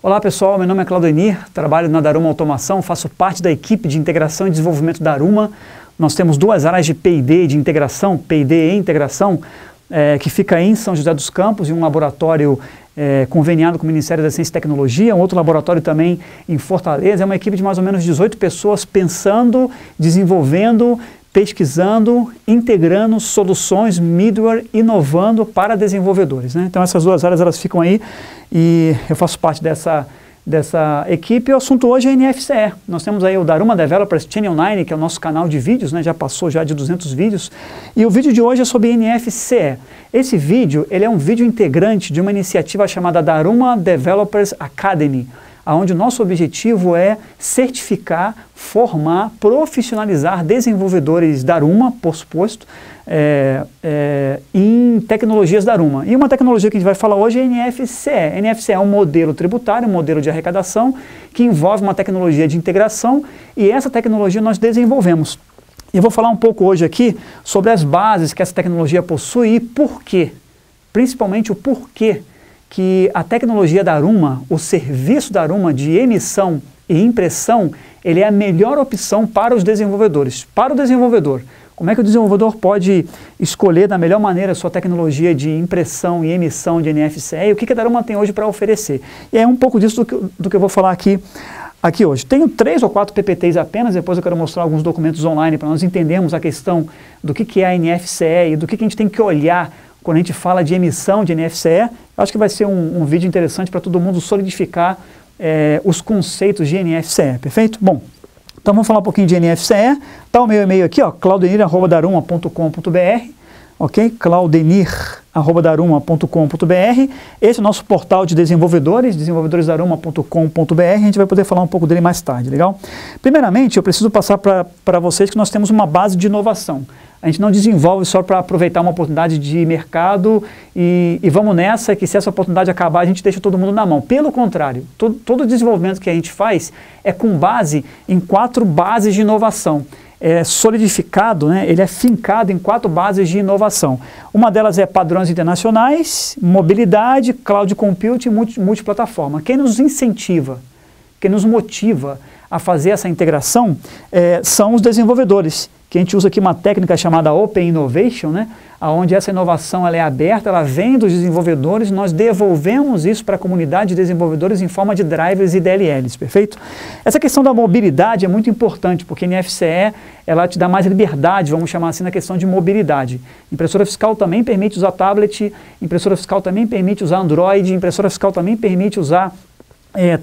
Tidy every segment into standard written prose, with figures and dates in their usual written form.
Olá pessoal, meu nome é Claudenir, trabalho na Daruma Automação, faço parte da equipe de integração e desenvolvimento da Daruma. Nós temos duas áreas de P&D de integração, P&D e integração, que fica em São José dos Campos, em um laboratório conveniado com o Ministério da Ciência e Tecnologia, um outro laboratório também em Fortaleza. É uma equipe de mais ou menos 18 pessoas pensando, desenvolvendo, pesquisando, integrando soluções, middleware, inovando para desenvolvedores, né? Então essas duas áreas elas ficam aí e eu faço parte dessa equipe. E o assunto hoje é NFCE. Nós temos aí o Daruma Developers Channel 9, que é o nosso canal de vídeos, né? Já passou já de 200 vídeos. E o vídeo de hoje é sobre NFCE. Esse vídeo ele é um vídeo integrante de uma iniciativa chamada Daruma Developers Academy, onde o nosso objetivo é certificar, formar, profissionalizar desenvolvedores Daruma, por suposto, em tecnologias Daruma. E uma tecnologia que a gente vai falar hoje é NFCE. NFCE é um modelo tributário, um modelo de arrecadação, que envolve uma tecnologia de integração, e essa tecnologia nós desenvolvemos. E eu vou falar um pouco hoje aqui sobre as bases que essa tecnologia possui e por quê. Principalmente o porquê que a tecnologia Daruma, o serviço Daruma de emissão e impressão, ele é a melhor opção para os desenvolvedores. Para o desenvolvedor, como é que o desenvolvedor pode escolher da melhor maneira a sua tecnologia de impressão e emissão de NFCE e o que a Daruma tem hoje para oferecer? E é um pouco disso do que eu vou falar aqui hoje. Tenho 3 ou 4 PPTs apenas, depois eu quero mostrar alguns documentos online para nós entendermos a questão do que é a NFCE e do que a gente tem que olhar quando a gente fala de emissão de NFCE. Acho que vai ser um vídeo interessante para todo mundo solidificar os conceitos de NFCE, perfeito? Bom, então vamos falar um pouquinho de NFCE. Está o meu e-mail aqui, ó, claudenir@daruma.com.br, ok? claudenir@daruma.com.br. Esse é o nosso portal de desenvolvedores, desenvolvedoresdaruma.com.br. A gente vai poder falar um pouco dele mais tarde, legal? Primeiramente, eu preciso passar para vocês que nós temos uma base de inovação. A gente não desenvolve só para aproveitar uma oportunidade de mercado e vamos nessa, que se essa oportunidade acabar, a gente deixa todo mundo na mão. Pelo contrário, todo o desenvolvimento que a gente faz é com base em 4 bases de inovação. É solidificado, né? Ele é fincado em 4 bases de inovação. Uma delas é padrões internacionais, mobilidade, cloud computing e multiplataforma. Quem nos incentiva, quem nos motiva a fazer essa integração são os desenvolvedores, que a gente usa aqui uma técnica chamada Open Innovation, né? Onde essa inovação ela é aberta, ela vem dos desenvolvedores, nós devolvemos isso para a comunidade de desenvolvedores em forma de drivers e DLLs, perfeito? Essa questão da mobilidade é muito importante, porque a NFCE ela te dá mais liberdade, vamos chamar assim, na questão de mobilidade. Impressora fiscal também permite usar tablet, impressora fiscal também permite usar Android, impressora fiscal também permite usar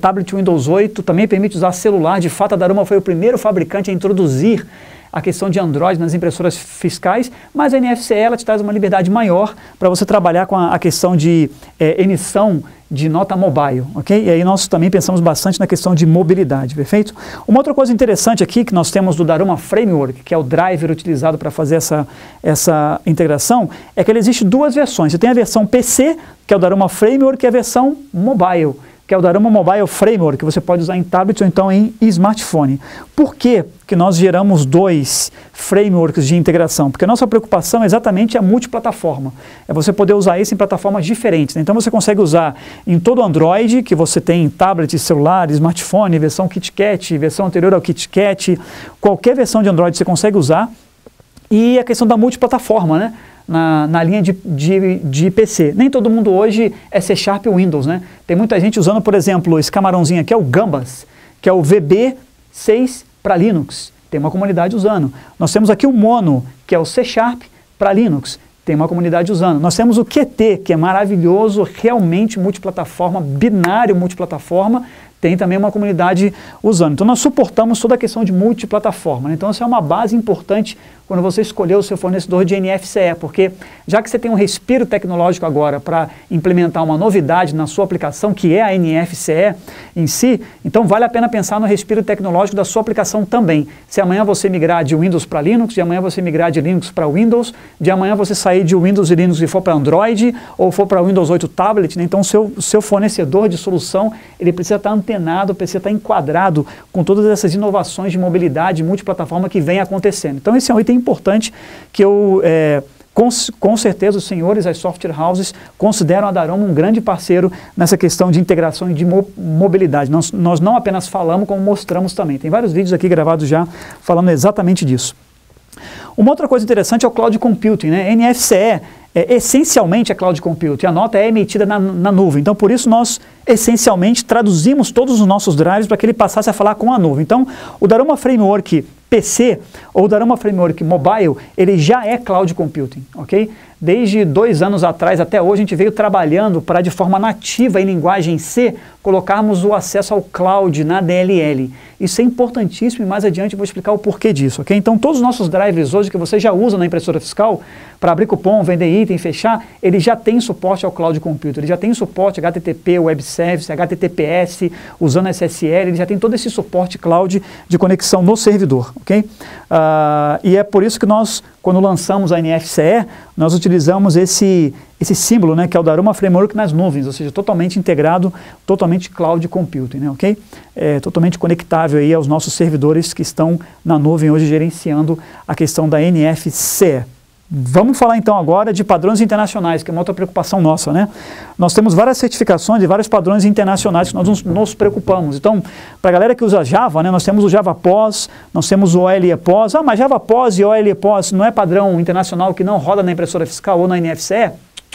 tablet Windows 8, também permite usar celular. De fato, a Daruma foi o primeiro fabricante a introduzir a questão de Android nas impressoras fiscais, mas a NFCE ela te traz uma liberdade maior para você trabalhar com a questão de emissão de nota mobile, ok? E aí nós também pensamos bastante na questão de mobilidade, perfeito? Uma outra coisa interessante aqui que nós temos do Daruma Framework, que é o driver utilizado para fazer essa integração, é que ele existe 2 versões. Você tem a versão PC, que é o Daruma Framework, e a versão mobile, que é o Daruma Mobile Framework, que você pode usar em tablet ou então em smartphone. Por que nós geramos 2 frameworks de integração? Porque a nossa preocupação é exatamente a multiplataforma. É você poder usar isso em plataformas diferentes, né? Então você consegue usar em todo Android, que você tem tablet, celular, smartphone, versão KitKat, versão anterior ao KitKat, qualquer versão de Android você consegue usar. E a questão da multiplataforma, né? Na linha de PC. Nem todo mundo hoje é C# ou Windows, né? Tem muita gente usando, por exemplo, esse camarãozinho aqui é o Gambas, que é o VB6 para Linux. Tem uma comunidade usando. Nós temos aqui o Mono, que é o C# para Linux. Tem uma comunidade usando. Nós temos o Qt, que é maravilhoso, realmente multiplataforma, binário multiplataforma, tem também uma comunidade usando. Então nós suportamos toda a questão de multiplataforma, né? Então essa é uma base importante quando você escolher o seu fornecedor de NFCE, porque já que você tem um respiro tecnológico agora para implementar uma novidade na sua aplicação, que é a NFCE em si, então vale a pena pensar no respiro tecnológico da sua aplicação também. Se amanhã você migrar de Windows para Linux, de amanhã você migrar de Linux para Windows, de amanhã você sair de Windows e Linux e for para Android, ou for para Windows 8 Tablet, né? Então o seu fornecedor de solução, ele precisa estar antenado, precisa estar enquadrado com todas essas inovações de mobilidade multiplataforma que vem acontecendo. Então esse é um item importante que eu com certeza os senhores, as software houses, consideram a Daruma um grande parceiro nessa questão de integração e de mobilidade. Nós não apenas falamos, como mostramos também. Tem vários vídeos aqui gravados já falando exatamente disso. Uma outra coisa interessante é o Cloud Computing, né? NFCE essencialmente é Cloud Computing, a nota é emitida na nuvem, então por isso nós essencialmente traduzimos todos os nossos drives para que ele passasse a falar com a nuvem. Então o Daruma Framework PC ou o Daruma Framework Mobile, ele já é Cloud Computing, ok? Desde 2 anos atrás até hoje a gente veio trabalhando para de forma nativa em linguagem C colocarmos o acesso ao cloud na DLL. Isso é importantíssimo e mais adiante eu vou explicar o porquê disso, ok? Então todos os nossos drivers hoje que você já usa na impressora fiscal para abrir cupom, vender item, fechar, ele já tem suporte ao Cloud Computer, ele já tem suporte HTTP, Web Service, HTTPS, usando SSL, ele já tem todo esse suporte cloud de conexão no servidor, ok? E é por isso que nós, quando lançamos a NFCE, nós utilizamos esse símbolo, né, que é o Daruma Framework nas nuvens, ou seja, totalmente integrado, totalmente Cloud Computing, né, ok? Totalmente conectável aí aos nossos servidores que estão na nuvem hoje gerenciando a questão da NFCE. Vamos falar então agora de padrões internacionais, que é uma outra preocupação nossa, né? Nós temos várias certificações e vários padrões internacionais que nós nos preocupamos. Então, para a galera que usa Java, né, nós temos o Java POS, nós temos o OLE POS. Mas Java POS e OLE POS não é padrão internacional que não roda na impressora fiscal ou na NFCE?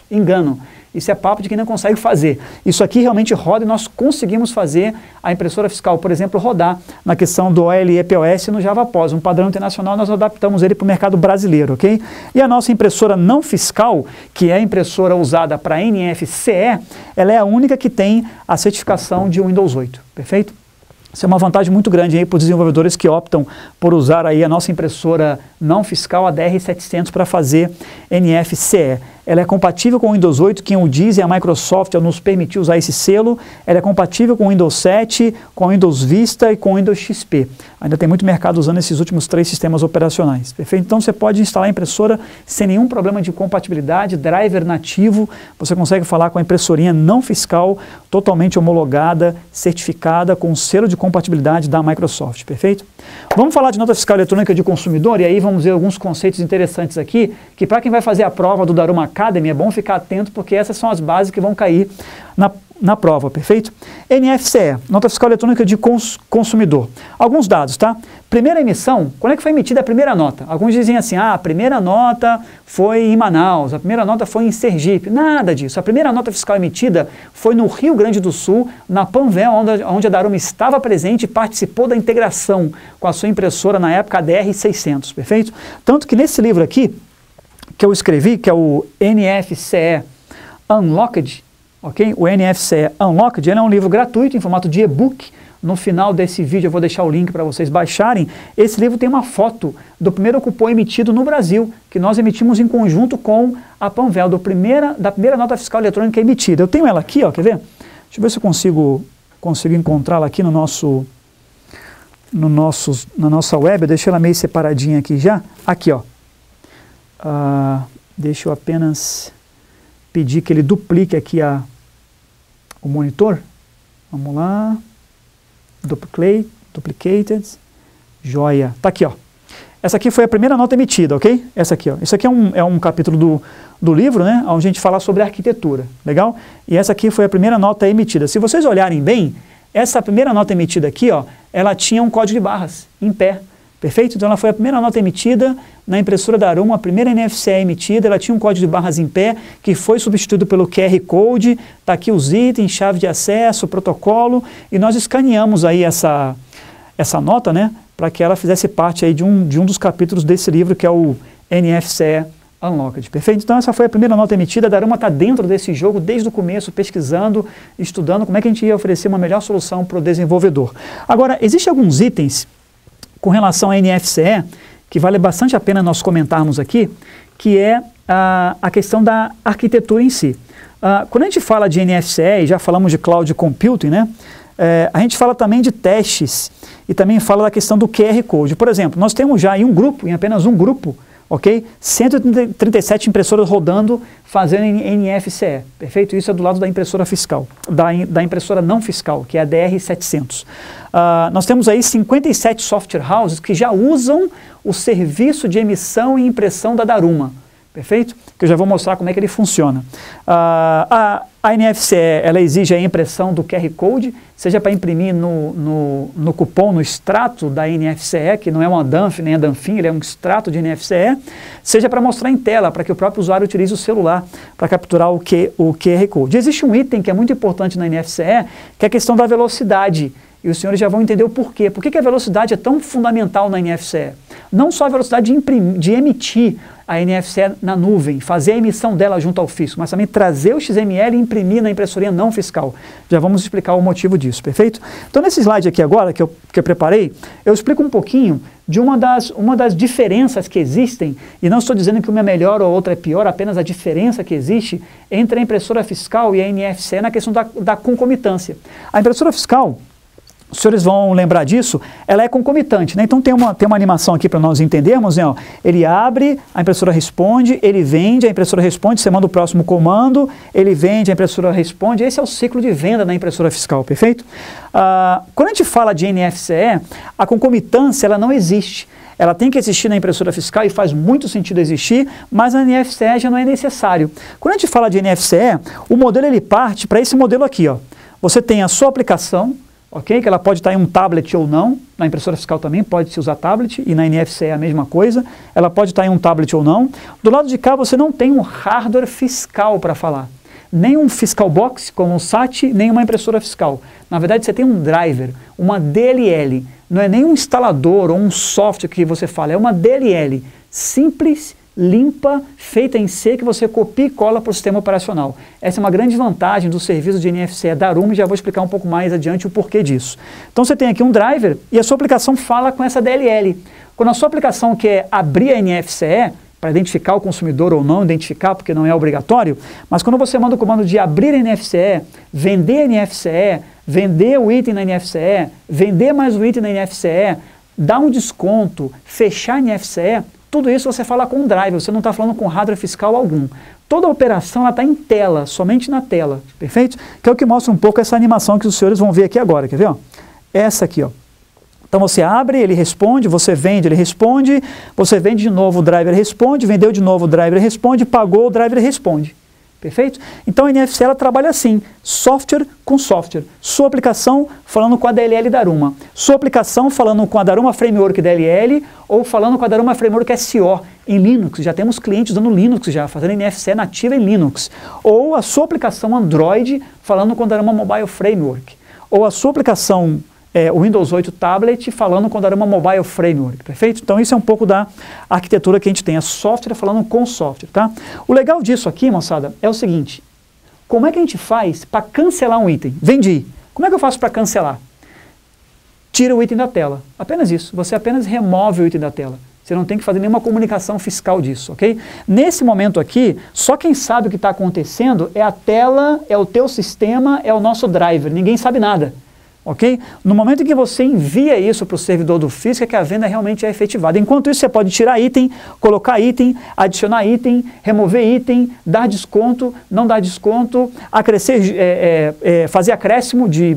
Engano. Isso é papo de quem não consegue fazer. Isso aqui realmente roda e nós conseguimos fazer a impressora fiscal, por exemplo, rodar na questão do OLE POS no Java POS. Um padrão internacional, nós adaptamos ele para o mercado brasileiro, ok? E a nossa impressora não fiscal, que é a impressora usada para NFCE, ela é a única que tem a certificação de Windows 8, perfeito? Isso é uma vantagem muito grande aí para os desenvolvedores que optam por usar aí a nossa impressora não fiscal, a DR700, para fazer NFCE. Ela é compatível com o Windows 8, quem o diz é a Microsoft, ela nos permitiu usar esse selo. Ela é compatível com o Windows 7, com o Windows Vista e com o Windows XP. Ainda tem muito mercado usando esses últimos 3 sistemas operacionais. Perfeito? Então você pode instalar a impressora sem nenhum problema de compatibilidade, driver nativo, você consegue falar com a impressorinha não fiscal, totalmente homologada, certificada, com selo de compatibilidade da Microsoft. Perfeito? Vamos falar de nota fiscal eletrônica de consumidor, e aí vamos ver alguns conceitos interessantes aqui, que para quem vai fazer a prova do Daruma Academy é bom ficar atento, porque essas são as bases que vão cair na prova, perfeito? NFCE, nota fiscal eletrônica de consumidor. Alguns dados, tá? Primeira emissão, quando é que foi emitida a primeira nota? Alguns dizem assim, a primeira nota foi em Manaus, a primeira nota foi em Sergipe. Nada disso. A primeira nota fiscal emitida foi no Rio Grande do Sul, na Panvel, onde a Daruma estava presente e participou da integração com a sua impressora na época, a DR600, perfeito? Tanto que nesse livro aqui, que eu escrevi, que é o NFCE Unlocked, ok? O NFCE Unlocked, ele é um livro gratuito em formato de e-book. No final desse vídeo eu vou deixar o link para vocês baixarem. Esse livro tem uma foto do primeiro cupom emitido no Brasil, que nós emitimos em conjunto com a Panvel, da primeira nota fiscal eletrônica emitida. Eu tenho ela aqui, ó, quer ver? Deixa eu ver se eu consigo encontrá-la aqui na nossa web. Eu deixei ela meio separadinha aqui já. Aqui, ó. Deixa eu apenas pedir que ele duplique aqui o monitor. Vamos lá. Duplicated. Joia. Tá aqui, ó. Essa aqui foi a primeira nota emitida, ok? Essa aqui, ó. Isso aqui é um capítulo do livro, né? Onde a gente fala sobre arquitetura. Legal? E essa aqui foi a primeira nota emitida. Se vocês olharem bem, essa primeira nota emitida aqui, ó, ela tinha um código de barras em pé. Perfeito? Então ela foi a primeira nota emitida na impressora da Daruma, a primeira NFCE emitida, ela tinha um código de barras em pé, que foi substituído pelo QR Code, está aqui os itens, chave de acesso, protocolo, e nós escaneamos aí essa nota, né, para que ela fizesse parte aí de um dos capítulos desse livro, que é o NFCE Unlocked. Perfeito? Então essa foi a primeira nota emitida, a Daruma está dentro desse jogo desde o começo, pesquisando, estudando como é que a gente ia oferecer uma melhor solução para o desenvolvedor. Agora, existem alguns itens com relação à NFCE, que vale bastante a pena nós comentarmos aqui, que é a questão da arquitetura em si. Quando a gente fala de NFCE, e já falamos de Cloud Computing, né, a gente fala também de testes, e também fala da questão do QR Code. Por exemplo, nós temos já em apenas um grupo, ok? 137 impressoras rodando, fazendo NFCE, perfeito? Isso é do lado da impressora fiscal, da impressora não fiscal, que é a DR700. Nós temos aí 57 software houses que já usam o serviço de emissão e impressão da Daruma, perfeito? Que eu já vou mostrar como é que ele funciona. A NFCE, ela exige a impressão do QR Code, seja para imprimir no cupom, no extrato da NFCE, que não é uma DANF nem a DANFIN, ele é um extrato de NFCE, seja para mostrar em tela, para que o próprio usuário utilize o celular para capturar o QR Code. Existe um item que é muito importante na NFCE, que é a questão da velocidade. E os senhores já vão entender o porquê. Por que a velocidade é tão fundamental na NFCE? Não só a velocidade de emitir a NFCE na nuvem, fazer a emissão dela junto ao fisco, mas também trazer o XML e imprimir na impressoria não fiscal. Já vamos explicar o motivo disso, perfeito? Então, nesse slide aqui agora, que eu preparei, eu explico um pouquinho de uma das diferenças que existem, e não estou dizendo que uma é melhor ou outra é pior, apenas a diferença que existe entre a impressora fiscal e a NFCE na questão da concomitância. A impressora fiscal, os senhores vão lembrar disso, ela é concomitante, né? Então tem uma animação aqui para nós entendermos, né? Ó, ele abre, a impressora responde, ele vende, a impressora responde, você manda o próximo comando, ele vende, a impressora responde, esse é o ciclo de venda na impressora fiscal, perfeito? Quando a gente fala de NFCE, a concomitância ela não existe. Ela tem que existir na impressora fiscal e faz muito sentido existir, mas na NFCE já não é necessário. Quando a gente fala de NFCE, o modelo ele parte para esse modelo aqui, ó. Você tem a sua aplicação, ok? Que ela pode estar em um tablet ou não, na impressora fiscal também pode-se usar tablet, e na NFCE é a mesma coisa, ela pode estar em um tablet ou não. Do lado de cá você não tem um hardware fiscal para falar, nem um fiscal box, como um SAT, nem uma impressora fiscal. Na verdade você tem um driver, uma DLL, não é nem um instalador ou um software que você fala, é uma DLL, simples, limpa, feita em C, que você copia e cola para o sistema operacional. Essa é uma grande vantagem do serviço de NFCE da Aruma e já vou explicar um pouco mais adiante o porquê disso. Então você tem aqui um driver e a sua aplicação fala com essa DLL. Quando a sua aplicação quer abrir a NFCE, para identificar o consumidor ou não identificar, porque não é obrigatório, mas quando você manda o comando de abrir a NFCE, vender a NFCE, vender o item na NFCE, vender mais o item na NFCE, dar um desconto, fechar a NFCE, tudo isso você fala com o driver, você não está falando com hardware fiscal algum. Toda a operação está em tela, somente na tela, perfeito? Que é o que mostra um pouco essa animação que os senhores vão ver aqui agora, quer ver? Ó? Essa aqui, ó. Então você abre, ele responde, você vende, ele responde, você vende de novo, o driver responde, vendeu de novo, o driver responde, pagou, o driver responde. Perfeito? Então a NFCE ela trabalha assim, software com software. Sua aplicação falando com a DLL da Aruma. Sua aplicação falando com a Daruma Framework DLL ou falando com a Daruma Framework SO em Linux. Já temos clientes dando Linux já, fazendo NFCE nativa em Linux. Ou a sua aplicação Android falando com a Daruma Mobile Framework. Ou a sua aplicação o Windows 8 Tablet falando com a Daruma Mobile Framework, perfeito? Então isso é um pouco da arquitetura que a gente tem, a software falando com software, tá? O legal disso aqui, moçada, é o seguinte, como é que a gente faz para cancelar um item? Vendi. Como é que eu faço para cancelar? Tira o item da tela, apenas isso, você apenas remove o item da tela. Você não tem que fazer nenhuma comunicação fiscal disso, ok? Nesse momento aqui, só quem sabe o que está acontecendo é a tela, é o teu sistema, é o nosso driver, ninguém sabe nada. Ok? No momento em que você envia isso para o servidor do fisco é que a venda realmente é efetivada. Enquanto isso, você pode tirar item, colocar item, adicionar item, remover item, dar desconto, não dar desconto, fazer acréscimo de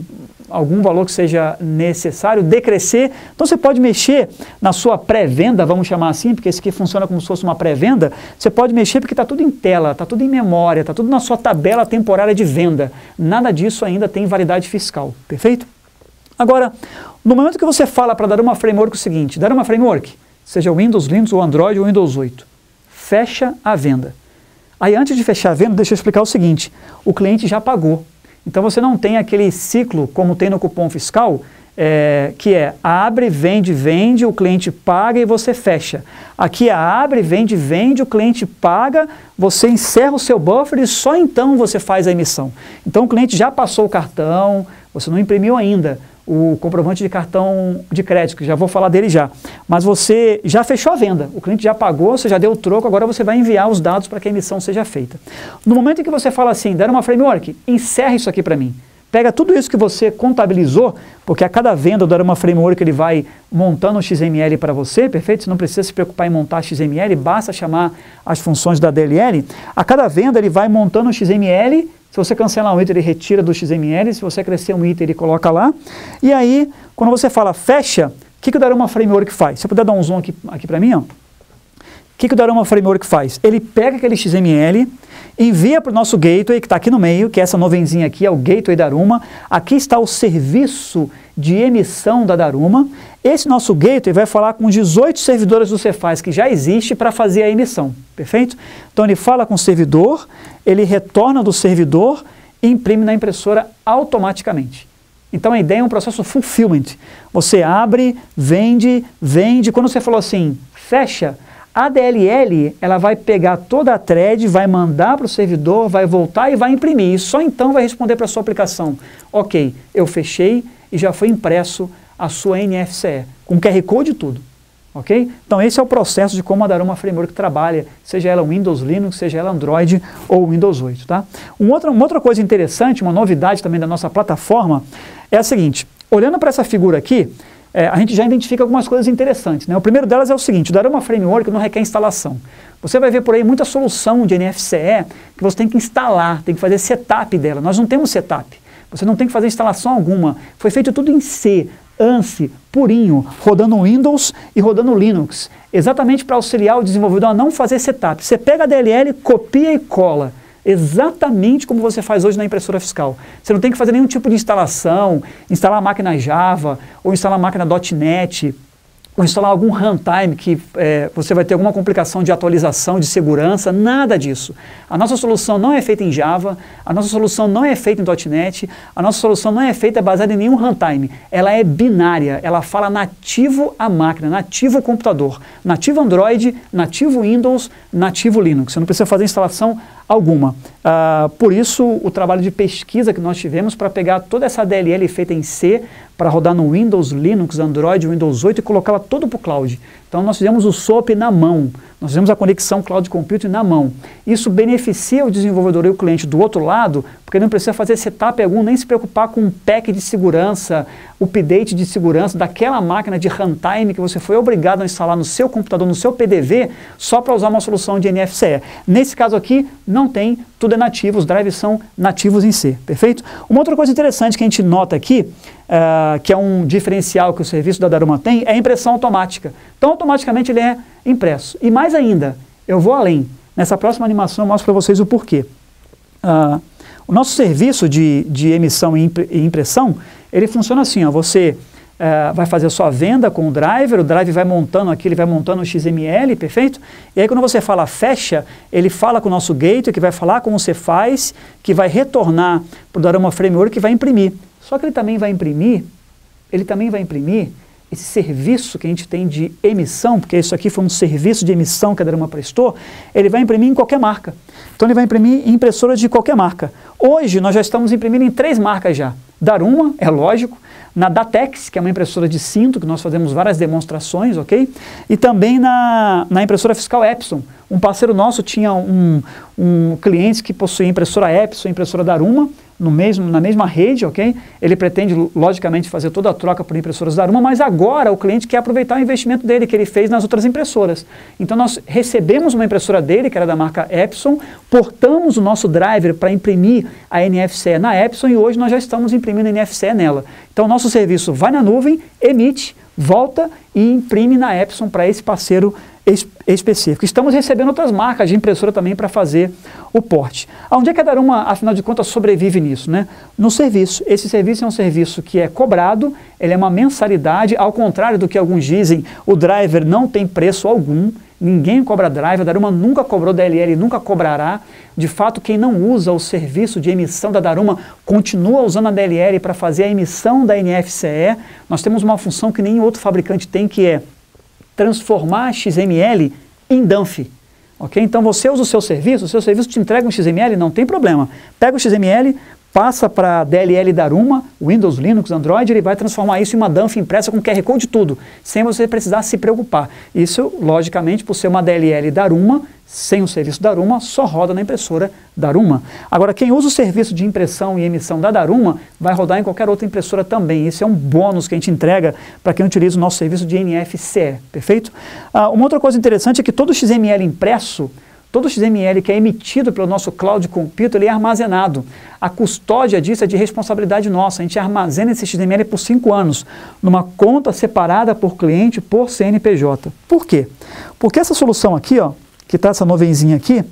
algum valor que seja necessário, decrescer. Então você pode mexer na sua pré-venda, vamos chamar assim, porque esse aqui funciona como se fosse uma pré-venda, você pode mexer porque está tudo em tela, está tudo em memória, está tudo na sua tabela temporária de venda. Nada disso ainda tem validade fiscal, perfeito? Agora, no momento que você fala para Daruma Framework o seguinte, Daruma Framework, seja Windows, Linux ou Android ou Windows 8, fecha a venda. Aí antes de fechar a venda, deixa eu explicar o seguinte, o cliente já pagou. Então você não tem aquele ciclo como tem no cupom fiscal, que é abre, vende, o cliente paga e você fecha. Aqui é abre, vende, o cliente paga, você encerra o seu buffer e só então você faz a emissão. Então o cliente já passou o cartão, você não imprimiu ainda o comprovante de cartão de crédito, que já vou falar dele já. Mas você já fechou a venda, o cliente já pagou, você já deu o troco, agora você vai enviar os dados para que a emissão seja feita. No momento em que você fala assim, Daruma Framework, encerra isso aqui para mim. Pega tudo isso que você contabilizou, porque a cada venda do Daruma Framework ele vai montando o XML para você, perfeito? Você não precisa se preocupar em montar XML, basta chamar as funções da DLL. A cada venda ele vai montando o XML. Se você cancelar um item, ele retira do XML. Se você crescer um item, ele coloca lá. E aí, quando você fala fecha, o que o Daruma Framework faz? Se eu puder dar um zoom aqui para mim, ó. que o Daruma Framework faz? Ele pega aquele XML, envia para o nosso gateway, que está aqui no meio, que é essa nuvenzinha aqui, é o gateway Daruma. Aqui está o serviço de emissão da Daruma. Esse nosso gateway vai falar com 18 servidores do Cephas que já existe para fazer a emissão, perfeito? Então ele fala com o servidor, ele retorna do servidor e imprime na impressora automaticamente. Então a ideia é um processo fulfillment. Você abre, vende, vende. Quando você falou assim, fecha, a DLL ela vai pegar toda a thread, vai mandar para o servidor, vai voltar e vai imprimir. E só então vai responder para a sua aplicação. Ok, eu fechei e já foi impresso a sua NFCE, com QR Code e tudo. Ok? Então esse é o processo de como a Daruma Framework trabalha, seja ela Windows, Linux, seja ela Android ou Windows 8. Tá? Uma outra coisa interessante, uma novidade também da nossa plataforma, é a seguinte, olhando para essa figura aqui, a gente já identifica algumas coisas interessantes. Né? O primeiro delas é o seguinte, o Daruma Framework não requer instalação. Você vai ver por aí muita solução de NFCE que você tem que instalar, tem que fazer setup dela. Nós não temos setup. Você não tem que fazer instalação alguma. Foi feito tudo em C, ANSI, purinho, rodando Windows e rodando Linux. Exatamente para auxiliar o desenvolvedor a não fazer setup. Você pega a DLL, copia e cola. Exatamente como você faz hoje na impressora fiscal. Você não tem que fazer nenhum tipo de instalação, instalar a máquina Java, ou instalar a máquina .NET, ou instalar algum runtime que você vai ter alguma complicação de atualização, de segurança, nada disso. A nossa solução não é feita em Java, a nossa solução não é feita em .NET, a nossa solução não é feita baseada em nenhum runtime. Ela é binária, ela fala nativo à máquina, nativo ao computador, nativo Android, nativo Windows, nativo Linux. Você não precisa fazer instalação alguma. Por isso, o trabalho de pesquisa que nós tivemos para pegar toda essa DLL feita em C, para rodar no Windows, Linux, Android, Windows 8 e colocá-la todo para o cloud. Então nós fizemos o SOAP na mão, nós fizemos a conexão Cloud Computing na mão. Isso beneficia o desenvolvedor e o cliente do outro lado, porque não precisa fazer setup algum, nem se preocupar com um pack de segurança, update de segurança daquela máquina de runtime que você foi obrigado a instalar no seu computador, no seu PDV, só para usar uma solução de NFCE. Nesse caso aqui, não tem, tudo é nativo, os drives são nativos em C, perfeito? Uma outra coisa interessante que a gente nota aqui, que é um diferencial que o serviço da Daruma tem, é a impressão automática. Então, automaticamente ele é impresso. E mais ainda, eu vou além. Nessa próxima animação eu mostro para vocês o porquê. O nosso serviço de emissão e impressão, ele funciona assim, ó, você vai fazer a sua venda com o driver vai montando aqui, ele vai montando o XML, perfeito? E aí quando você fala fecha, ele fala com o nosso gateway, que vai falar como você faz, que vai retornar para o Daruma Framework e vai imprimir. Só que ele também vai imprimir esse serviço que a gente tem de emissão, porque isso aqui foi um serviço de emissão que a Daruma prestou, ele vai imprimir em qualquer marca. Então ele vai imprimir em impressoras de qualquer marca. Hoje nós já estamos imprimindo em 3 marcas já. Daruma, é lógico, na Datex, que é uma impressora de cinto, que nós fazemos várias demonstrações, ok? E também na impressora fiscal Epson. Um parceiro nosso tinha um cliente que possuía impressora Epson, impressora Daruma, na mesma rede, ok? Ele pretende, logicamente, fazer toda a troca por impressoras Daruma, mas agora o cliente quer aproveitar o investimento dele, que ele fez nas outras impressoras. Então nós recebemos uma impressora dele, que era da marca Epson, portamos o nosso driver para imprimir a NFCE na Epson e hoje nós já estamos imprimindo a NFCE nela. Então o nosso serviço vai na nuvem, emite, volta e imprime na Epson para esse parceiro específico. Estamos recebendo outras marcas de impressora também para fazer o porte. Onde é que a Daruma, afinal de contas, sobrevive nisso? Né? No serviço. Esse serviço é um serviço que é cobrado, ele é uma mensalidade, ao contrário do que alguns dizem, o driver não tem preço algum, ninguém cobra driver, a Daruma nunca cobrou DLL e nunca cobrará. De fato, quem não usa o serviço de emissão da Daruma continua usando a DLL para fazer a emissão da NFCE. Nós temos uma função que nenhum outro fabricante tem, que é transformar XML em DUNF. Okay? Então você usa o seu serviço te entrega um XML, não tem problema. Pega o XML, passa para DLL Daruma, Windows, Linux, Android, ele vai transformar isso em uma DUNF impressa com QR Code e tudo, sem você precisar se preocupar. Isso, logicamente, por ser uma DLL Daruma, sem o serviço Daruma, só roda na impressora Daruma. Agora, quem usa o serviço de impressão e emissão da Daruma, vai rodar em qualquer outra impressora também. Isso é um bônus que a gente entrega para quem utiliza o nosso serviço de NFCE, perfeito? Uma outra coisa interessante é que todo XML impresso, todo o XML que é emitido pelo nosso Cloud Computer, ele é armazenado. A custódia disso é de responsabilidade nossa. A gente armazena esse XML por 5 anos, numa conta separada por cliente, por CNPJ. Por quê? Porque essa solução aqui, ó, que está essa nuvenzinha aqui,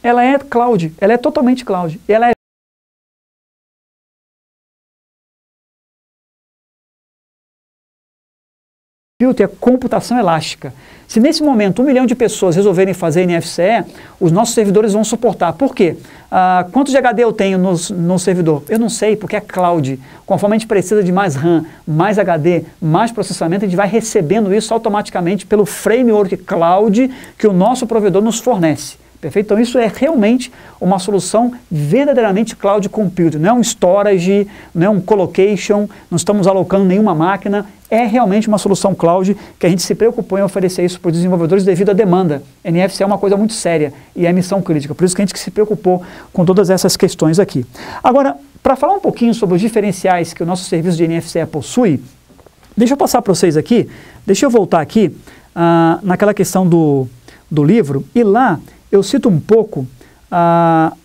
ela é cloud, ela é totalmente cloud. Ela é é computação elástica. Se nesse momento 1 milhão de pessoas resolverem fazer NFCE, os nossos servidores vão suportar. Por quê? Quanto de HD eu tenho no servidor? Eu não sei, porque é cloud. Conforme a gente precisa de mais RAM, mais HD, mais processamento, a gente vai recebendo isso automaticamente pelo framework cloud que o nosso provedor nos fornece. Perfeito? Então isso é realmente uma solução verdadeiramente cloud computing, não é um storage, não é um colocation, não estamos alocando nenhuma máquina, é realmente uma solução cloud que a gente se preocupou em oferecer isso para os desenvolvedores devido à demanda. NFC é uma coisa muito séria e é missão crítica, por isso que a gente se preocupou com todas essas questões aqui. Agora, para falar um pouquinho sobre os diferenciais que o nosso serviço de NFC possui, deixa eu passar para vocês aqui, deixa eu voltar aqui naquela questão do livro, e lá eu cito um pouco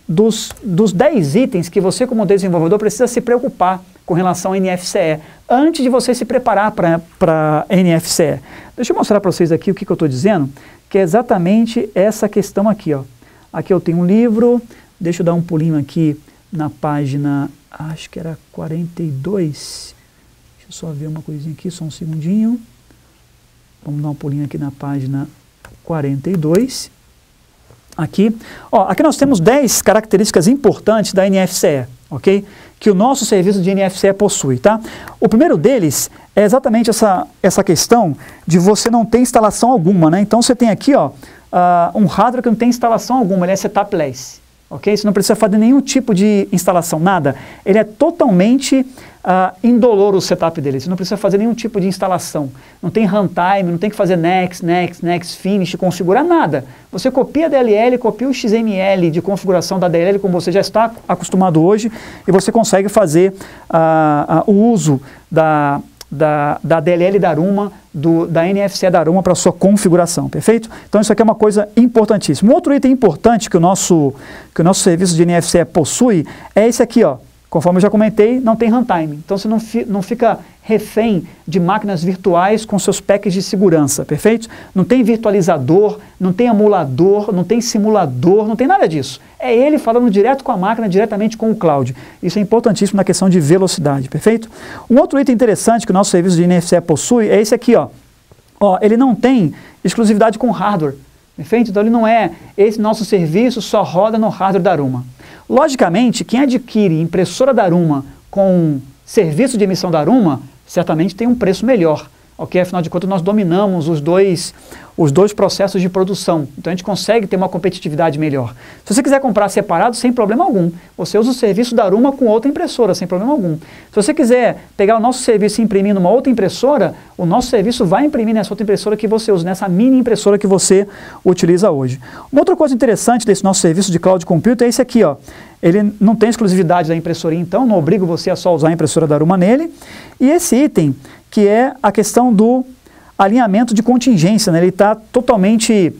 dos 10 itens que você, como desenvolvedor, precisa se preocupar com relação a NFCE, antes de você se preparar para NFCE. Deixa eu mostrar para vocês aqui o que eu estou dizendo, que é exatamente essa questão aqui, ó. Aqui eu tenho um livro, deixa eu dar um pulinho aqui na página, acho que era 42, deixa eu só ver uma coisinha aqui, só um segundinho. Vamos dar um pulinho aqui na página 42. Aqui, ó, aqui nós temos 10 características importantes da NFCE, ok? Que o nosso serviço de NFCE possui, tá? O primeiro deles é exatamente essa questão de você não ter instalação alguma, né? Então você tem aqui, ó, um hardware que não tem instalação alguma, ele é setupless, ok? Você não precisa fazer nenhum tipo de instalação, nada. Ele é totalmente indolor o setup dele, você não precisa fazer nenhum tipo de instalação. Não tem runtime, não tem que fazer next, finish, configurar nada. Você copia a DLL, copia o XML de configuração da DLL, como você já está acostumado hoje, e você consegue fazer o uso da DLL da Aruma, da NFCE da Aruma para a sua configuração, perfeito? Então isso aqui é uma coisa importantíssima. Um outro item importante que o nosso serviço de NFCE possui é esse aqui, ó. Conforme eu já comentei, não tem runtime. Então você não fica refém de máquinas virtuais com seus packs de segurança, perfeito? Não tem virtualizador, não tem emulador, não tem simulador, não tem nada disso. É ele falando direto com a máquina, diretamente com o cloud. Isso é importantíssimo na questão de velocidade, perfeito? Um outro item interessante que o nosso serviço de NFCE possui é esse aqui, ó. Ele não tem exclusividade com hardware, perfeito? Então ele não é, esse nosso serviço só roda no hardware da Aruma. Logicamente, quem adquire impressora da Aruma com serviço de emissão da Aruma, certamente tem um preço melhor, ok? Afinal de contas, nós dominamos os dois processos de produção, então a gente consegue ter uma competitividade melhor. Se você quiser comprar separado, sem problema algum, você usa o serviço da Aruma com outra impressora, sem problema algum. Se você quiser pegar o nosso serviço e imprimir numa outra impressora, o nosso serviço vai imprimir nessa outra impressora que você usa, nessa mini impressora que você utiliza hoje. Uma outra coisa interessante desse nosso serviço de Cloud Computing é esse aqui, ó. Ele não tem exclusividade da impressora, então não obriga você a só usar a impressora da Aruma nele. E esse item, que é a questão do alinhamento de contingência, né? Ele está totalmente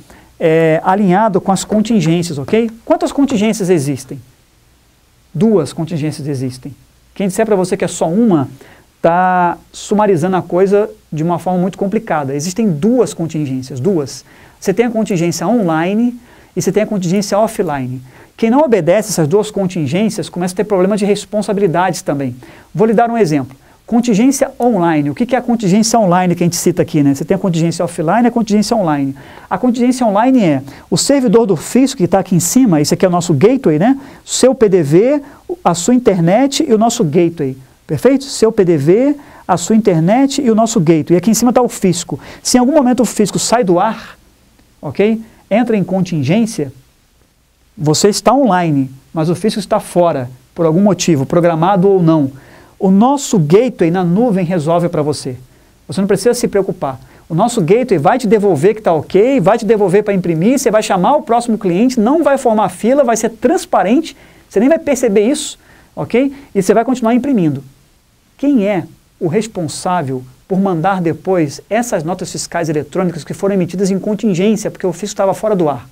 alinhado com as contingências, ok? Quantas contingências existem? 2 contingências existem. Quem disser para você que é só uma, está sumarizando a coisa de uma forma muito complicada. Existem 2 contingências, 2. Você tem a contingência online e você tem a contingência offline. Quem não obedece essas 2 contingências começa a ter problema de responsabilidades também. Vou lhe dar um exemplo. Contingência online. O que é a contingência online que a gente cita aqui, né? Você tem a contingência offline e a contingência online. A contingência online é o servidor do fisco que está aqui em cima, esse aqui é o nosso gateway, né? Seu PDV, a sua internet e o nosso gateway. Perfeito? Seu PDV, a sua internet e o nosso gateway. E aqui em cima está o fisco. Se em algum momento o fisco sai do ar, ok? Entra em contingência, você está online, mas o fisco está fora, por algum motivo, programado ou não. O nosso gateway na nuvem resolve para você. Você não precisa se preocupar. O nosso gateway vai te devolver que está ok, vai te devolver para imprimir, você vai chamar o próximo cliente, não vai formar fila, vai ser transparente, você nem vai perceber isso, ok? E você vai continuar imprimindo. Quem é o responsável por mandar depois essas notas fiscais eletrônicas que foram emitidas em contingência, porque o fisco estava fora do ar?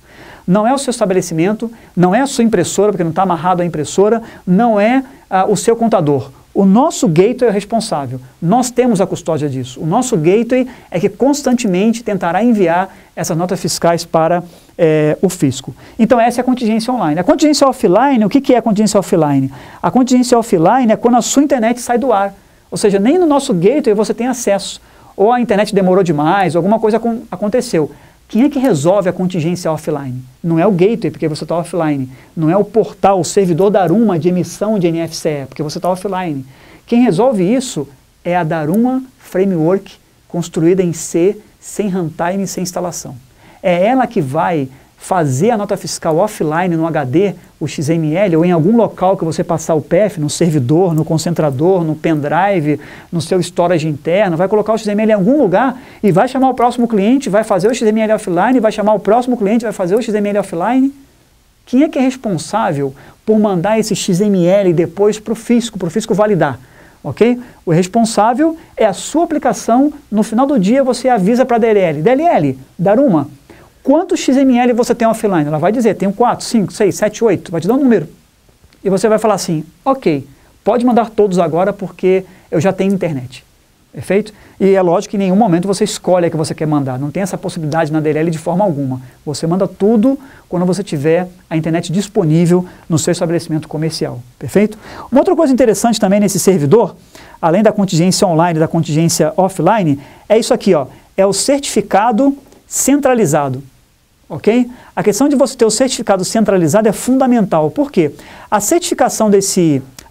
Não é o seu estabelecimento, não é a sua impressora, porque não está amarrado à impressora, não é o seu contador. O nosso gateway é o responsável. Nós temos a custódia disso. O nosso gateway é que constantemente tentará enviar essas notas fiscais para o fisco. Então essa é a contingência online. A contingência offline, o que é a contingência offline? A contingência offline é quando a sua internet sai do ar. Ou seja, nem no nosso gateway você tem acesso. Ou a internet demorou demais, ou alguma coisa aconteceu. Quem é que resolve a contingência offline? Não é o gateway, porque você está offline. Não é o portal, o servidor Daruma de emissão de NFCE, porque você está offline. Quem resolve isso é a Daruma Framework, construída em C, sem runtime, sem instalação. É ela que vai fazer a nota fiscal offline no HD, o XML, ou em algum local que você passar o PF, no servidor, no concentrador, no pendrive, no seu storage interno, vai colocar o XML em algum lugar e vai chamar o próximo cliente, vai fazer o XML offline, vai chamar o próximo cliente, vai fazer o XML offline. Quem é que é responsável por mandar esse XML depois para o fisco validar? Ok? O responsável é a sua aplicação. No final do dia você avisa para a DLL, DLL, Daruma, quantos XML você tem offline? Ela vai dizer, tenho 4, 5, 6, 7, 8, vai te dar um número. E você vai falar assim, ok, pode mandar todos agora porque eu já tenho internet. Perfeito? E é lógico que em nenhum momento você escolhe a que você quer mandar. Não tem essa possibilidade na DLL de forma alguma. Você manda tudo quando você tiver a internet disponível no seu estabelecimento comercial. Perfeito? Uma outra coisa interessante também nesse servidor, além da contingência online e da contingência offline, é isso aqui, ó, é o certificado centralizado. Ok? A questão de você ter o certificado centralizado é fundamental. Por quê? A certificação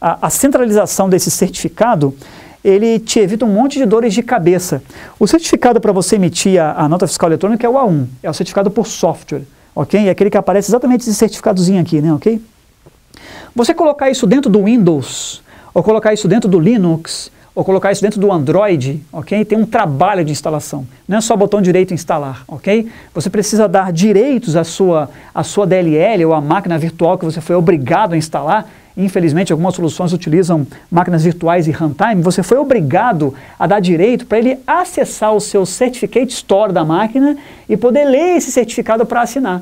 a centralização desse certificado, ele te evita um monte de dores de cabeça. O certificado para você emitir a nota fiscal eletrônica é o A1, é o certificado por software, ok? É aquele que aparece exatamente esse certificadozinho aqui, né, ok? Você colocar isso dentro do Windows, ou colocar isso dentro do Linux, ou colocar isso dentro do Android, ok? Tem um trabalho de instalação, não é só botão direito instalar, ok? Você precisa dar direitos à sua DLL ou à máquina virtual que você foi obrigado a instalar. Infelizmente, algumas soluções utilizam máquinas virtuais e runtime. Você foi obrigado a dar direito para ele acessar o seu Certificate Store da máquina e poder ler esse certificado para assinar.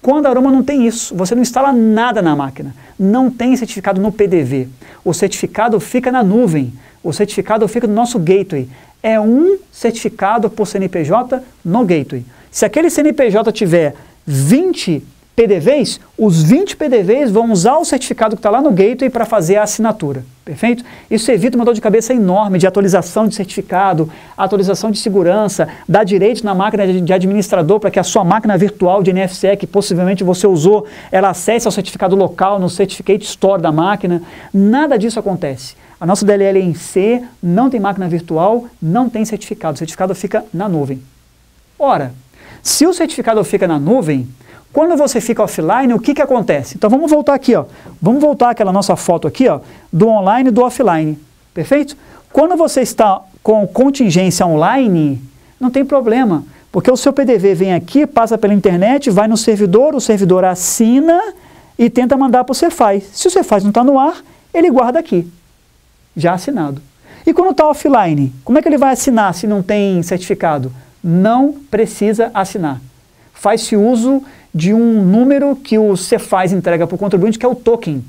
Quando a Daruma não tem isso, você não instala nada na máquina, não tem certificado no PDV. O certificado fica na nuvem, o certificado fica no nosso gateway. É um certificado por CNPJ no gateway. Se aquele CNPJ tiver 20 PDVs, os 20 PDVs vão usar o certificado que está lá no gateway para fazer a assinatura, perfeito? Isso evita uma dor de cabeça enorme de atualização de certificado, atualização de segurança, dá direito na máquina de administrador para que a sua máquina virtual de NFCE, que possivelmente você usou, ela acesse ao certificado local no Certificate Store da máquina. Nada disso acontece. A nossa DLL em C não tem máquina virtual, não tem certificado. O certificado fica na nuvem. Ora, se o certificado fica na nuvem, quando você fica offline, o que acontece? Então vamos voltar aqui, ó. Vamos voltar àquela nossa foto aqui, ó, do online e do offline. Perfeito? Quando você está com contingência online, não tem problema, porque o seu PDV vem aqui, passa pela internet, vai no servidor, o servidor assina e tenta mandar para o Cefaz. Se o Cefaz não está no ar, ele guarda aqui, já assinado. E quando está offline, como é que ele vai assinar se não tem certificado? Não precisa assinar. Faz-se uso de um número que o Cefaz entrega para o contribuinte, que é o token.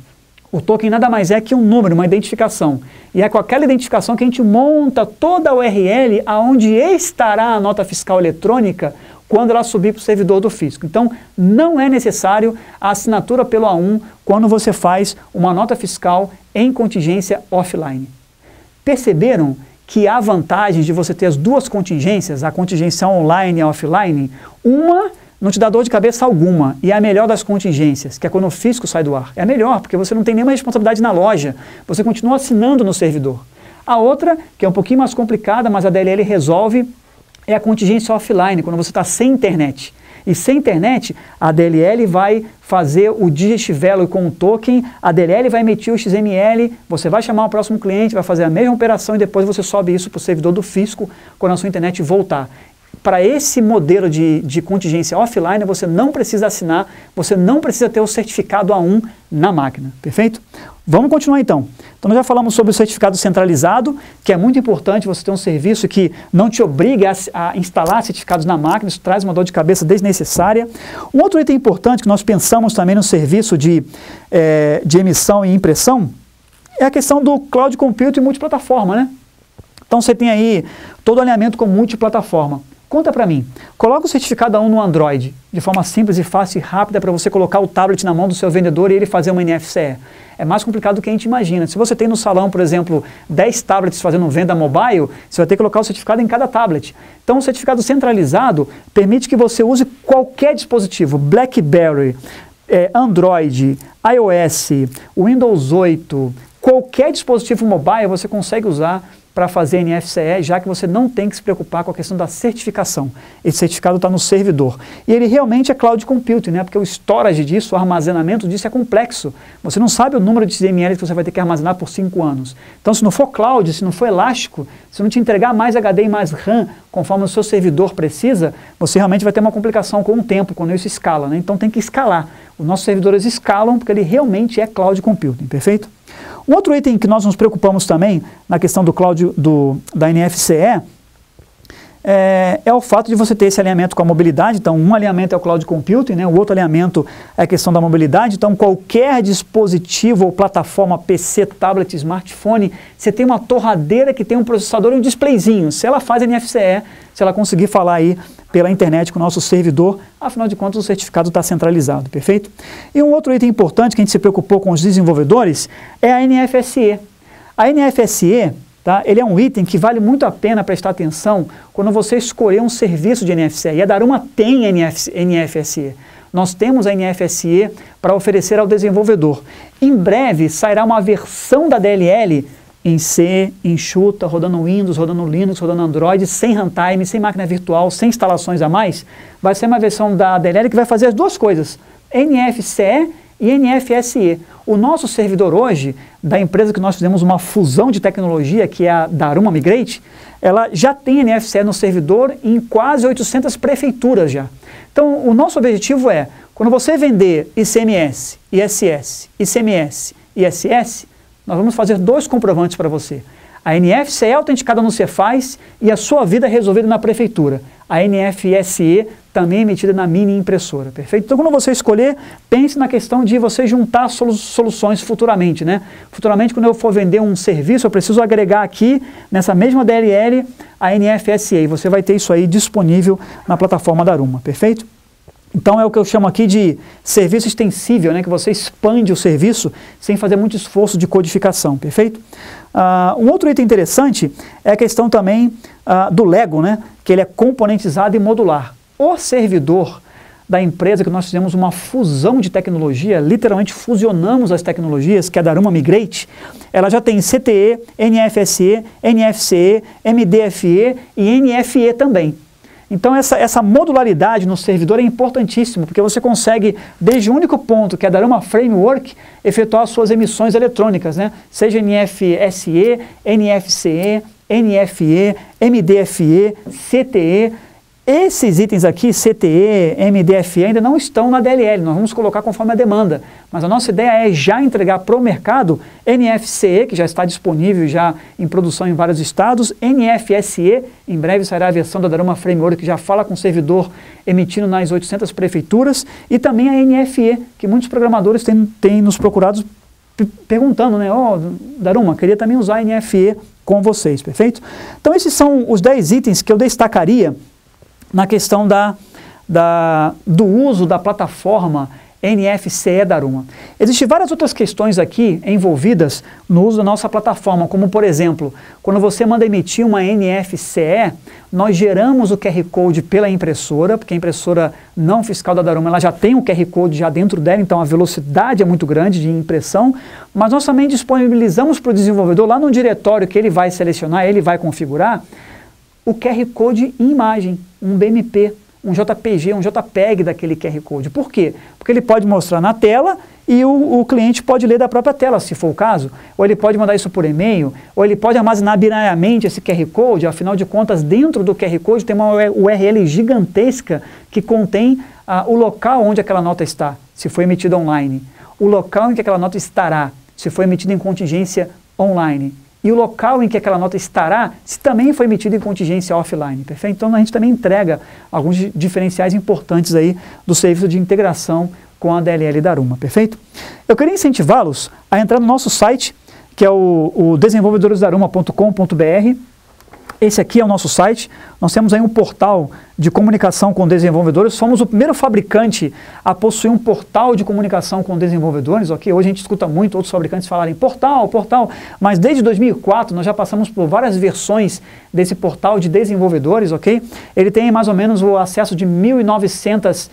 O token nada mais é que um número, uma identificação. E é com aquela identificação que a gente monta toda a URL aonde estará a nota fiscal eletrônica quando ela subir para o servidor do fisco. Então, não é necessário a assinatura pelo A1 quando você faz uma nota fiscal em contingência offline. Perceberam que há vantagens de você ter as duas contingências, a contingência online e a offline? Uma não te dá dor de cabeça alguma, e é a melhor das contingências, que é quando o fisco sai do ar. É a melhor, porque você não tem nenhuma responsabilidade na loja, você continua assinando no servidor. A outra, que é um pouquinho mais complicada, mas a DLL resolve, é a contingência offline, quando você está sem internet. E sem internet, a DLL vai fazer o Digit Value com o token, a DLL vai emitir o XML, você vai chamar o próximo cliente, vai fazer a mesma operação e depois você sobe isso para o servidor do fisco quando a sua internet voltar. para esse modelo de contingência offline, você não precisa assinar, você não precisa ter o certificado A1 na máquina, perfeito? Vamos continuar então. Então nós já falamos sobre o certificado centralizado, que é muito importante você ter um serviço que não te obrigue a instalar certificados na máquina, isso traz uma dor de cabeça desnecessária. Um outro item importante que nós pensamos também no serviço de emissão e impressão é a questão do cloud computing multiplataforma, né? Então você tem aí todo o alinhamento com multiplataforma. Conta para mim, coloca o certificado A1 no Android, de forma simples e fácil e rápida para você colocar o tablet na mão do seu vendedor e ele fazer uma NFCE. É mais complicado do que a gente imagina. Se você tem no salão, por exemplo, 10 tablets fazendo venda mobile, você vai ter que colocar o certificado em cada tablet. Então o certificado centralizado permite que você use qualquer dispositivo, BlackBerry, Android, iOS, Windows 8, qualquer dispositivo mobile você consegue usar para fazer NFCE, já que você não tem que se preocupar com a questão da certificação. Esse certificado está no servidor. E ele realmente é cloud computing, né? Porque o storage disso, o armazenamento disso é complexo. Você não sabe o número de XML que você vai ter que armazenar por 5 anos. Então, se não for cloud, se não for elástico, se não te entregar mais HD e mais RAM, conforme o seu servidor precisa, você realmente vai ter uma complicação com o tempo, quando isso escala, né? Então tem que escalar. Os nossos servidores escalam porque ele realmente é cloud computing, perfeito? Um outro item que nós nos preocupamos também na questão do cloud da NFCE é o fato de você ter esse alinhamento com a mobilidade. Então, um alinhamento é o cloud computing, né? O outro alinhamento é a questão da mobilidade. Então, qualquer dispositivo ou plataforma, PC, tablet, smartphone, você tem uma torradeira que tem um processador e um displayzinho. Se ela faz NFCE, se ela conseguir falar aí pela internet com o nosso servidor, afinal de contas o certificado está centralizado, perfeito? E um outro item importante que a gente se preocupou com os desenvolvedores é a NFSE. A NFSE, tá, ele é um item que vale muito a pena prestar atenção quando você escolher um serviço de NFCE. E a Daruma tem NFSE. Nós temos a NFSE para oferecer ao desenvolvedor. Em breve sairá uma versão da DLL em C, enxuta, rodando Windows, rodando Linux, rodando Android, sem runtime, sem máquina virtual, sem instalações a mais. Vai ser uma versão da DLL que vai fazer as duas coisas, NFCE e NFSE. O nosso servidor hoje, da empresa que nós fizemos uma fusão de tecnologia, que é a Daruma Migrate, ela já tem NFCE no servidor em quase 800 prefeituras já. Então, o nosso objetivo é, quando você vender ICMS, ISS, ICMS e ISS, nós vamos fazer 2 comprovantes para você. A NFCE é autenticada no Cefaz e a sua vida é resolvida na prefeitura. A NFSE também é emitida na mini impressora, perfeito? Então, quando você escolher, pense na questão de você juntar soluções futuramente, né? Futuramente, quando eu for vender um serviço, eu preciso agregar aqui, nessa mesma DLL, a NFSE. E você vai ter isso aí disponível na plataforma Daruma, perfeito? Então é o que eu chamo aqui de serviço extensível, né, que você expande o serviço sem fazer muito esforço de codificação, perfeito? Um outro item interessante é a questão também do Lego, né, que ele é componentizado e modular. O servidor da empresa que nós fizemos uma fusão de tecnologia, literalmente fusionamos as tecnologias, que é a Daruma Migrate, ela já tem CTE, NFSE, NFCE, MDFE e NFE também. Então essa modularidade no servidor é importantíssimo, porque você consegue, desde o único ponto, que é a Daruma Framework, efetuar suas emissões eletrônicas, né? Seja NFSE, NFCE, NFE, MDFE, CTE. Esses itens aqui, CTE, MDFE, ainda não estão na DLL, nós vamos colocar conforme a demanda. Mas a nossa ideia é já entregar para o mercado NFCE, que já está disponível já em produção em vários estados, NFSE, em breve sairá a versão da Daruma Framework, que já fala com o servidor emitindo nas 800 prefeituras, e também a NFE, que muitos programadores têm nos procurado perguntando, né, Daruma, queria também usar a NFE com vocês, perfeito? Então esses são os 10 itens que eu destacaria na questão do uso da plataforma NFCE Daruma. Existem várias outras questões aqui envolvidas no uso da nossa plataforma, como por exemplo, quando você manda emitir uma NFCE, nós geramos o QR Code pela impressora, porque a impressora não fiscal da Daruma ela já tem o QR Code já dentro dela, então a velocidade é muito grande de impressão, mas nós também disponibilizamos para o desenvolvedor lá no diretório que ele vai selecionar, ele vai configurar, o QR Code em imagem, um BMP. um JPG, um JPEG daquele QR Code. Por quê? Porque ele pode mostrar na tela e o cliente pode ler da própria tela, se for o caso, ou ele pode mandar isso por e-mail, ou ele pode armazenar binariamente esse QR Code. Afinal de contas, dentro do QR Code tem uma URL gigantesca que contém o local onde aquela nota está, se foi emitida online, o local em que aquela nota estará, se foi emitida em contingência online, e o local em que aquela nota estará, se também foi emitida em contingência offline, perfeito? Então a gente também entrega alguns diferenciais importantes aí do serviço de integração com a DLL da Aruma, perfeito? Eu queria incentivá-los a entrar no nosso site, que é o desenvolvedoresdaruma.com.br. Esse aqui é o nosso site. Nós temos aí um portal de comunicação com desenvolvedores. Somos o primeiro fabricante a possuir um portal de comunicação com desenvolvedores, ok? Hoje a gente escuta muito outros fabricantes falarem portal, mas desde 2004 nós já passamos por várias versões desse portal de desenvolvedores, ok? Ele tem mais ou menos o acesso de 1.900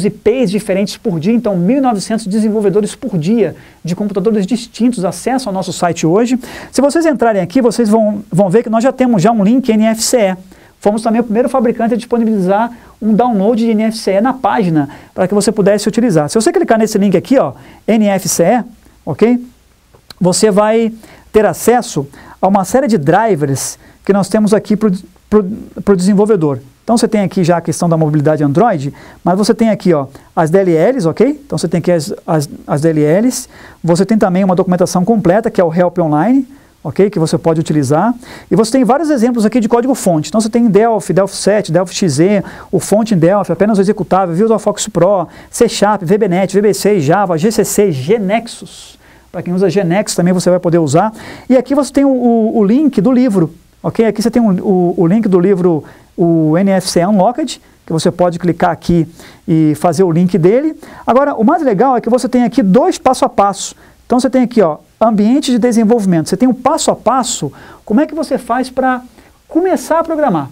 IPs diferentes por dia, então 1.900 desenvolvedores por dia de computadores distintos acessam ao nosso site hoje. Se vocês entrarem aqui, vocês vão ver que nós já temos um link NFCE. Fomos também o primeiro fabricante a disponibilizar um download de NFCE na página para que você pudesse utilizar. Se você clicar nesse link aqui, ó, NFCE, ok? Você vai ter acesso a uma série de drivers que nós temos aqui para o desenvolvedor. Então você tem aqui já a questão da mobilidade Android, mas você tem aqui, ó, as DLLs, ok? Então você tem aqui as DLLs, você tem também uma documentação completa, que é o Help Online, ok? Que você pode utilizar. E você tem vários exemplos aqui de código-fonte. Então você tem Delphi, Delphi 7, Delphi XZ, o fonte em Delphi, apenas o executável, VisualFox Pro, C#, VBNet, VB6, Java, GCC, GNexus. Para quem usa GNexus também você vai poder usar. E aqui você tem o link do livro, ok? Aqui você tem o link do livro, o NFC Unlocked, que você pode clicar aqui e fazer o link dele. Agora, o mais legal é que você tem aqui 2 passo a passo. Então você tem aqui, ó, ambiente de desenvolvimento. Você tem um passo a passo, como é que você faz para começar a programar?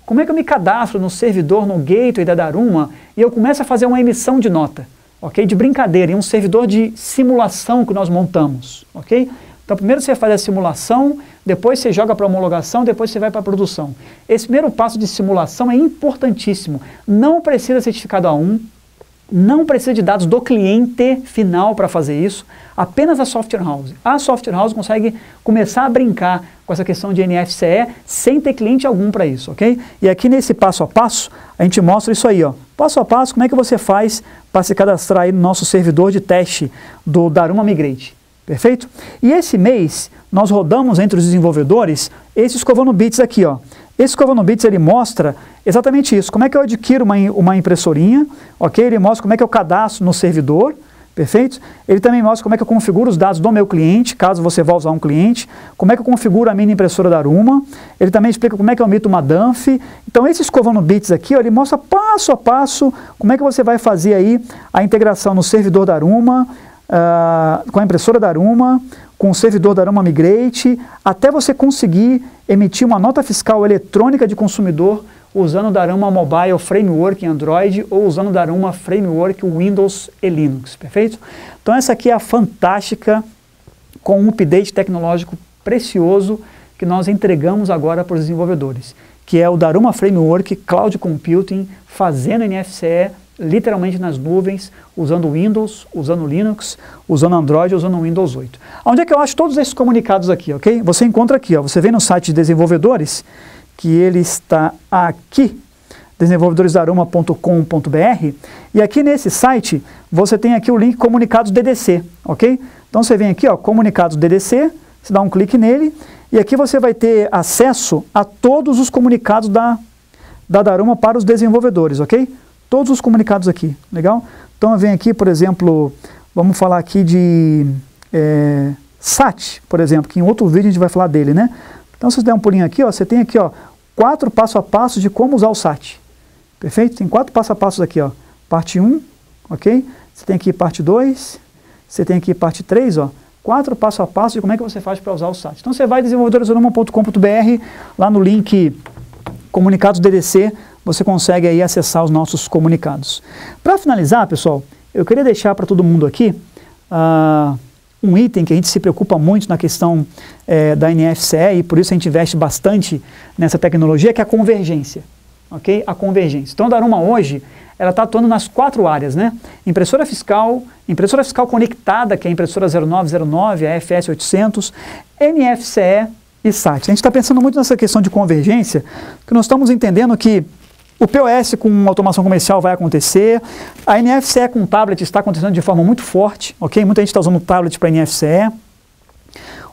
Como é que eu me cadastro no servidor, no gateway da Daruma e eu começo a fazer uma emissão de nota, ok? De brincadeira, em um servidor de simulação que nós montamos, ok? Então primeiro você faz a simulação, depois você joga para homologação, depois você vai para a produção. Esse primeiro passo de simulação é importantíssimo. Não precisa certificado A1, não precisa de dados do cliente final para fazer isso, apenas a software house. A software house consegue começar a brincar com essa questão de NFCE sem ter cliente algum para isso, ok? E aqui nesse passo a passo, a gente mostra isso aí, ó. Passo a passo, como é que você faz para se cadastrar aí no nosso servidor de teste do Daruma Migrate. Perfeito? E esse mês, nós rodamos entre os desenvolvedores esse Escovando Bits aqui, ó. Esse Escovando Bits, ele mostra exatamente isso. Como é que eu adquiro uma impressorinha, ok? Ele mostra como é que eu cadastro no servidor, perfeito? Ele também mostra como é que eu configuro os dados do meu cliente, caso você vá usar um cliente. Como é que eu configuro a mini impressora da Aruma. Ele também explica como é que eu emito uma DAMF. Então, esse Escovando Bits aqui, ó, ele mostra passo a passo como é que você vai fazer aí a integração no servidor da Aruma, com a impressora da Aruma, com o servidor da Aruma Migrate, até você conseguir emitir uma nota fiscal eletrônica de consumidor usando o Daruma Mobile Framework em Android ou usando o Daruma Framework Windows e Linux, perfeito? Então essa aqui é a fantástica, com um update tecnológico precioso que nós entregamos agora para os desenvolvedores, que é o Daruma Framework Cloud Computing, fazendo NFCE literalmente nas nuvens, usando Windows, usando Linux, usando Android, usando Windows 8. Onde é que eu acho todos esses comunicados aqui, ok? Você encontra aqui, ó, você vem no site de desenvolvedores, que ele está aqui, desenvolvedoresdaruma.com.br, e aqui nesse site você tem aqui o link Comunicados DDC, ok? Então você vem aqui, ó, Comunicados DDC, você dá um clique nele, e aqui você vai ter acesso a todos os comunicados da Daruma para os desenvolvedores, ok? Todos os comunicados aqui, legal? Então eu venho aqui, por exemplo, vamos falar aqui de SAT, por exemplo, que em outro vídeo a gente vai falar dele, né? Então se você der um pulinho aqui, ó, você tem aqui, ó, 4 passo a passo de como usar o SAT, perfeito? Tem 4 passo a passos aqui, ó, parte 1, ok? Você tem aqui parte 2, você tem aqui parte 3, ó, 4 passo a passo de como é que você faz para usar o SAT. Então você vai desenvolvedoresdaruma.com.br, lá no link Comunicados DDC, você consegue aí acessar os nossos comunicados. Para finalizar, pessoal, eu queria deixar para todo mundo aqui um item que a gente se preocupa muito na questão da NFCE, e por isso a gente investe bastante nessa tecnologia, que é a convergência. ok? A convergência. Então a Daruma hoje, ela está atuando nas 4 áreas, né? Impressora fiscal conectada, que é a impressora 0909, a FS 800, NFCE e SAT. A gente está pensando muito nessa questão de convergência, que nós estamos entendendo que o POS com automação comercial vai acontecer, a NFCE com tablet está acontecendo de forma muito forte, ok? Muita gente está usando o tablet para NFCE.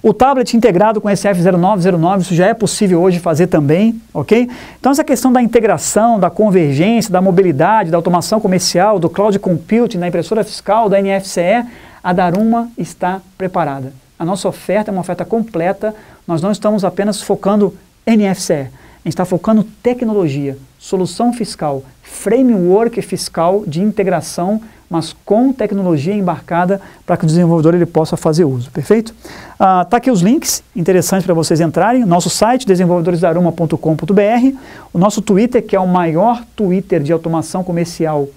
O tablet integrado com SF0909, isso já é possível hoje fazer também, ok? Então essa questão da integração, da convergência, da mobilidade, da automação comercial, do cloud computing, da impressora fiscal, da NFCE, a Daruma está preparada. A nossa oferta é uma oferta completa, nós não estamos apenas focando NFCE, a gente está focando tecnologia, solução fiscal, framework fiscal de integração, mas com tecnologia embarcada para que o desenvolvedor ele possa fazer uso, perfeito? Tá aqui os links interessantes para vocês entrarem, nosso site desenvolvedoresdaruma.com.br, o nosso Twitter, que é o maior Twitter de automação comercial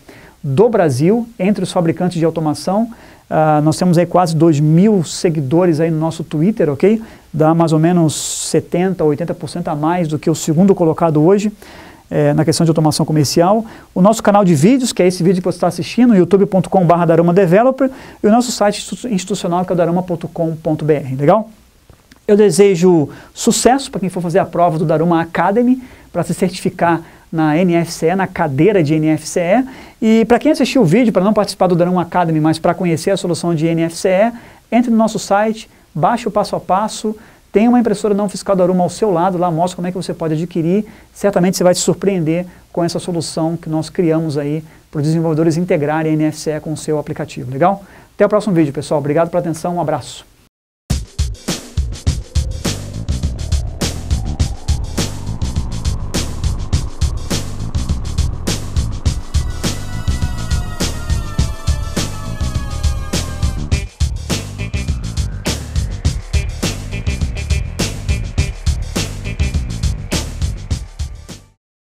do Brasil, entre os fabricantes de automação, nós temos aí quase 2.000 seguidores aí no nosso Twitter, ok? Dá mais ou menos 70%, 80% a mais do que o segundo colocado hoje, na questão de automação comercial, o nosso canal de vídeos, que é esse vídeo que você está assistindo, youtube.com/darumadeveloper, e o nosso site institucional, que é o daruma.com.br, legal? Eu desejo sucesso para quem for fazer a prova do Daruma Academy, para se certificar na NFCE, na cadeira de NFCE, e para quem assistiu o vídeo, para não participar do Daruma Academy, mas para conhecer a solução de NFCE, entre no nosso site, baixe o passo a passo, tem uma impressora não fiscal da Daruma ao seu lado, lá mostra como é que você pode adquirir, certamente você vai se surpreender com essa solução que nós criamos aí para os desenvolvedores integrarem a NFCE com o seu aplicativo, legal? Até o próximo vídeo, pessoal. Obrigado pela atenção, um abraço.